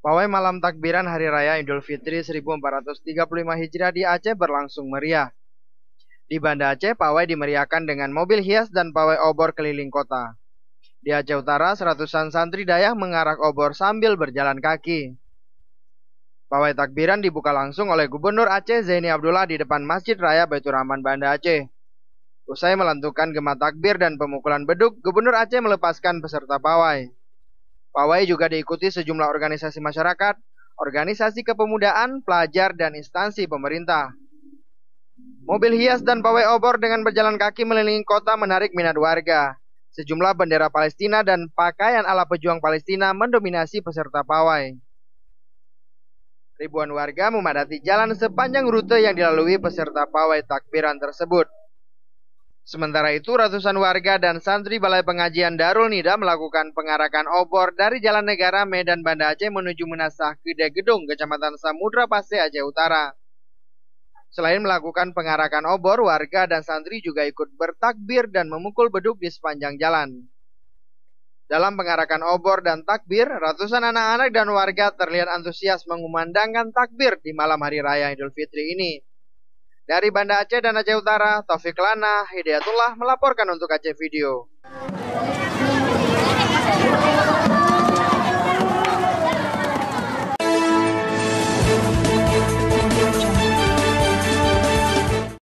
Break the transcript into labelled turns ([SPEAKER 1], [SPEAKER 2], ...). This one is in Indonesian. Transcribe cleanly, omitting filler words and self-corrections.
[SPEAKER 1] Pawai malam takbiran Hari Raya Idul Fitri 1435 Hijriah di Aceh berlangsung meriah. Di Banda Aceh, pawai dimeriahkan dengan mobil hias dan pawai obor keliling kota. Di Aceh Utara, seratusan santri Dayak mengarak obor sambil berjalan kaki. Pawai takbiran dibuka langsung oleh Gubernur Aceh Zaini Abdullah di depan Masjid Raya Baitur Rahman Banda Aceh. Usai melantunkan gema takbir dan pemukulan beduk, Gubernur Aceh melepaskan peserta pawai. Pawai juga diikuti sejumlah organisasi masyarakat, organisasi kepemudaan, pelajar, dan instansi pemerintah. Mobil hias dan pawai obor dengan berjalan kaki mengelilingi kota menarik minat warga. Sejumlah bendera Palestina dan pakaian ala pejuang Palestina mendominasi peserta pawai. Ribuan warga memadati jalan sepanjang rute yang dilalui peserta pawai takbiran tersebut. Sementara itu, ratusan warga dan santri Balai Pengajian Darul Nida melakukan pengarakan obor dari Jalan Negara Medan Banda Aceh menuju Menasah Gede Gedung, Kecamatan Samudra Pase, Aceh Utara. Selain melakukan pengarakan obor, warga dan santri juga ikut bertakbir dan memukul beduk di sepanjang jalan. Dalam pengarakan obor dan takbir, ratusan anak-anak dan warga terlihat antusias mengumandangkan takbir di malam Hari Raya Idul Fitri ini. Dari Banda Aceh dan Aceh Utara, Taufik Lana, Hidayatullah melaporkan untuk Aceh Video.